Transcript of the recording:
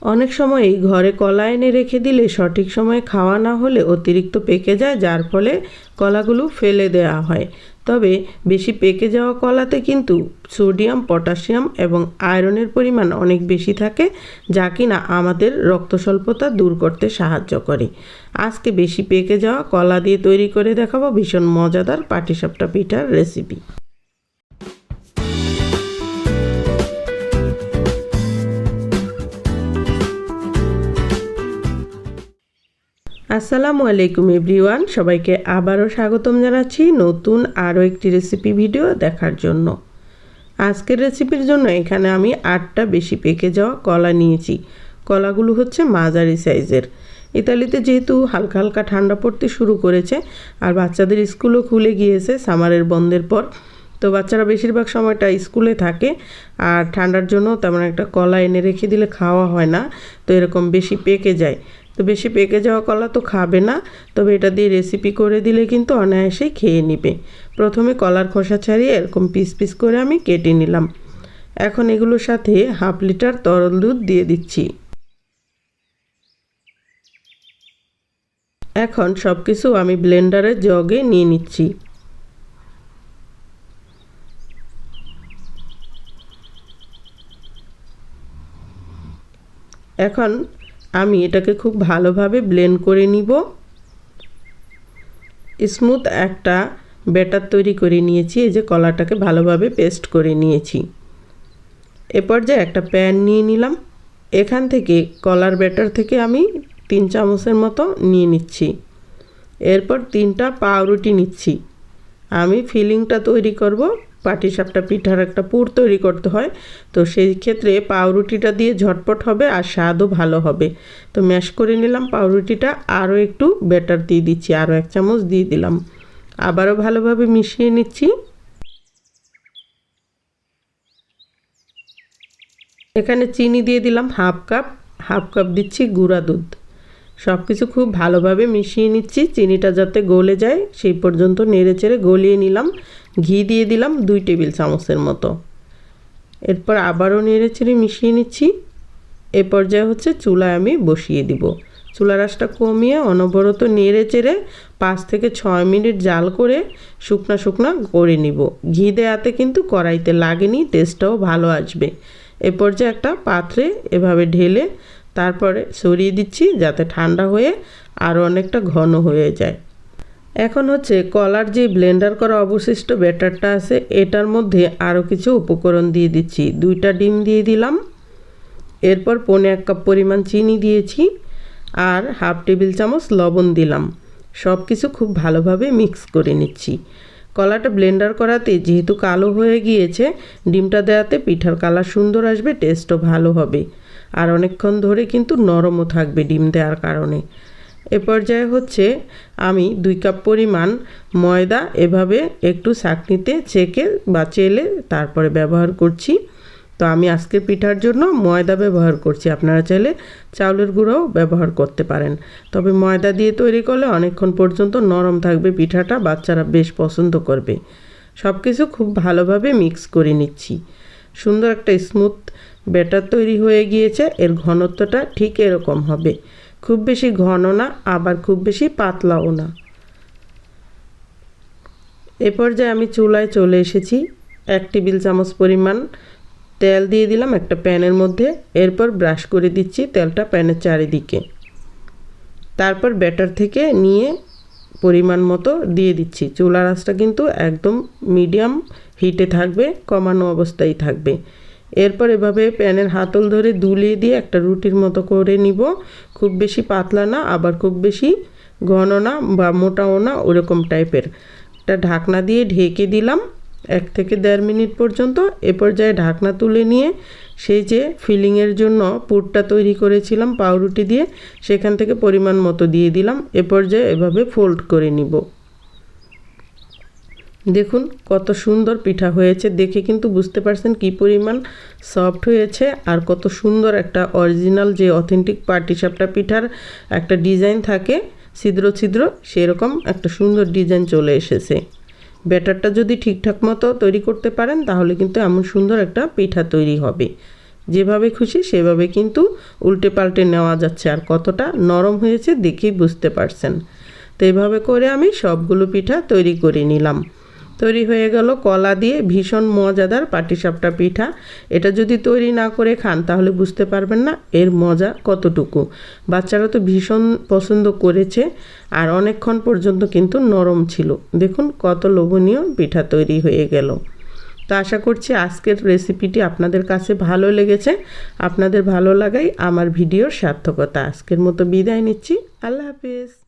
অনেক সময়ই ঘরে কলা এনে রেখে দিলে সঠিক সময়ে খাওয়া না হলে অতিরিক্ত পেকে যায়, যার ফলে কলাগুলো ফেলে দেওয়া হয়। তবে বেশি পেকে যাওয়া কলাতে কিন্তু সোডিয়াম, পটাশিয়াম এবং আয়রনের পরিমাণ অনেক বেশি থাকে, যা কিনা আমাদের রক্ত স্বল্পতা দূর করতে সাহায্য করে। আজকে বেশি পেকে যাওয়া কলা দিয়ে তৈরি করে দেখাবো ভীষণ মজাদার পাটিসাপটা পিঠার রেসিপি। আসসালামু আলাইকুম এভরিওয়ান, সবাইকে আবারও স্বাগতম জানাচ্ছি নতুন আরও একটি রেসিপি ভিডিও দেখার জন্য। আজকের রেসিপির জন্য এখানে আমি 8টা বেশি পেকে যাওয়া কলা নিয়েছি। কলাগুলো হচ্ছে মাঝারি সাইজের। ইতালিতে যেহেতু হালকা হালকা ঠান্ডা পড়তে শুরু করেছে আর বাচ্চাদের স্কুলও খুলে গিয়েছে সামারের বন্ধের পর, তো বাচ্চারা বেশিরভাগ সময়টা স্কুলে থাকে আর ঠান্ডার জন্য তেমন একটা কলা এনে রেখে দিলে খাওয়া হয় না, তো এরকম বেশি পেকে যায়। তো বেশি পেকে যাওয়া কলা তো খাবে না, তবে এটা দিয়ে রেসিপি করে দিলে কিন্তু অনায়াসেই খেয়ে নেবে। প্রথমে কলার খোসা ছাড়িয়ে এরকম পিস পিস করে আমি কেটে নিলাম। এখন এগুলোর সাথে 1/2 লিটার তরল দুধ দিয়ে দিচ্ছি। এখন সব কিছু আমি ব্লেন্ডারের জগে নিয়ে নিচ্ছি। এখন আমি এটাকে খুব ভালোভাবে ব্লেন্ড করে নিব। স্মুথ একটা ব্যাটার তৈরি করে নিয়েছি। এই যে কলাটাকে ভালোভাবে পেস্ট করে নিয়েছি। এ পর্যায়ে একটা প্যান নিয়ে নিলাম। এখান থেকে কলার ব্যাটার থেকে আমি 3 চামচের মতো নিয়ে নিচ্ছি। এরপর 3টা পাউরুটি নিচ্ছি। আমি ফিলিংটা তৈরি করব, পাটিসাপটা পিঠার একটা পুর তৈরি করতে হয়, তো সেই ক্ষেত্রে পাউরুটিটা দিয়ে ঝটপট হবে আর স্বাদও ভালো হবে। তো ম্যাশ করে নিলাম পাউরুটিটা, আরও একটু ব্যাটার দিয়ে দিচ্ছি, আরও 1 চামচ দিয়ে দিলাম। আবারও ভালোভাবে মিশিয়ে নিচ্ছি। এখানে চিনি দিয়ে দিলাম হাফ কাপ দিচ্ছি গুঁড়া দুধ। সব কিছু খুব ভালোভাবে মিশিয়ে নিচ্ছি, চিনিটা যাতে গলে যায় সেই পর্যন্ত নেড়ে চেড়ে গলিয়ে নিলাম। ঘি দিয়ে দিলাম 2 টেবিল চামচের মতো। এরপর আবারও নেড়ে চেড়ে মিশিয়ে নিচ্ছি। এ পর্যায়ে হচ্ছে চুলায় আমি বসিয়ে দিব। চুলার আঁচটা কমিয়ে অনবরত নেড়ে চেড়ে 5 থেকে 6 মিনিট জাল করে শুকনা শুকনা করে নিব। ঘি দেওয়াতে কিন্তু কড়াইতে লাগেনি, টেস্টটাও ভালো আসবে। এ পর্যায়ে একটা পাত্রে এভাবে ঢেলে তারপরে সরিয়ে দিচ্ছি, যাতে ঠান্ডা হয়ে আরও অনেকটা ঘন হয়ে যায়। এখন হচ্ছে কলার যে ব্লেন্ডার করা অবশিষ্ট ব্যাটারটা আছে, এটার মধ্যে আরও কিছু উপকরণ দিয়ে দিচ্ছি। 2টা ডিম দিয়ে দিলাম। এরপর 1.25 কাপ পরিমাণ চিনি দিয়েছি আর 1/2 টেবিল চামচ লবণ দিলাম। সব কিছু খুব ভালোভাবে মিক্স করে নিচ্ছি। কলাটা ব্লেন্ডার করাতে যেহেতু কালো হয়ে গিয়েছে, ডিমটা দেওয়াতে পিঠার কালার সুন্দর আসবে, টেস্টও ভালো হবে আর অনেকক্ষণ ধরে কিন্তু নরমও থাকবে ডিম দেওয়ার কারণে। এ পর্যায়ে হচ্ছে আমি 2 কাপ পরিমাণ ময়দা এভাবে একটু ছাঁকনিতে ছেঁকে বা চেলে তারপরে ব্যবহার করছি। তো আমি আজকের পিঠার জন্য ময়দা ব্যবহার করছি, আপনারা চাইলে চাউলের গুঁড়োও ব্যবহার করতে পারেন। তবে ময়দা দিয়ে তৈরি করলে অনেকক্ষণ পর্যন্ত নরম থাকবে পিঠাটা, বাচ্চারা বেশ পছন্দ করবে। সব কিছু খুব ভালোভাবে মিক্স করে নিচ্ছি। সুন্দর একটা স্মুথ ব্যাটার তৈরি হয়ে গিয়েছে। এর ঘনত্বটা ঠিক এরকম হবে, খুব বেশি ঘন না আবার খুব বেশি পাতলাও না। এ পর্যায়ে আমি চুলায় চলে এসেছি। 1 টেবিল চামচ পরিমাণ তেল দিয়ে দিলাম একটা প্যানের মধ্যে। এরপর ব্রাশ করে দিচ্ছি তেলটা প্যানের চারিদিকে। তারপর ব্যাটার থেকে নিয়ে পরিমাণ মতো দিয়ে দিচ্ছি। চুলার আঁচটা কিন্তু একদম মিডিয়াম হিটে থাকবে, কমানো অবস্থায় থাকবে। এরপর এভাবে প্যানের হাতল ধরে দুলিয়ে দিয়ে একটা রুটির মতো করে নিব। খুব বেশি পাতলা না আবার খুব বেশি ঘন না বা মোটাও না, ওরকম টাইপের। একটা ঢাকনা দিয়ে ঢেকে দিলাম 1 থেকে 1.5 মিনিট পর্যন্ত। এ পর্যায়ে ঢাকনা তুলে নিয়ে সেই যে ফিলিংয়ের জন্য পুরটা তৈরি করেছিলাম পাউরুটি দিয়ে, সেখান থেকে পরিমাণ মতো দিয়ে দিলাম। এ পর্যায়ে এভাবে ফোল্ড করে নিব। দেখুন কত সুন্দর পিঠা হয়েছে, দেখে কিন্তু বুঝতে পারছেন কি পরিমাণ সফট হয়েছে আর কত সুন্দর একটা অরিজিনাল যে অথেন্টিক পাটিসাপটা পিঠার একটা ডিজাইন থাকে ছিদ্র ছিদ্র, সেরকম একটা সুন্দর ডিজাইন চলে এসেছে। ব্যাটারটা যদি ঠিকঠাক মতো তৈরি করতে পারেন তাহলে কিন্তু এমন সুন্দর একটা পিঠা তৈরি হবে। যেভাবে খুশি সেভাবে কিন্তু উল্টে পাল্টে নেওয়া যাচ্ছে, আর কতটা নরম হয়েছে দেখেই বুঝতে পারছেন। তো এইভাবে করে আমি সবগুলো পিঠা তৈরি করে নিলাম। তৈরি হয়ে গেল কলা দিয়ে ভীষণ মজাদার পাটিসাপটা পিঠা। এটা যদি তৈরি না করে খান তাহলে বুঝতে পারবেন না এর মজা কতটুকু। বাচ্চারা তো ভীষণ পছন্দ করেছে, আর অনেকক্ষণ পর্যন্ত কিন্তু নরম ছিল। দেখুন কত লোভনীয় পিঠা তৈরি হয়ে গেল। তো আশা করছি আজকের রেসিপিটি আপনাদের কাছে ভালো লেগেছে। আপনাদের ভালো লাগাই আমার ভিডিওর সার্থকতা। আজকের মতো বিদায় নিচ্ছি। আল্লাহ হাফেজ।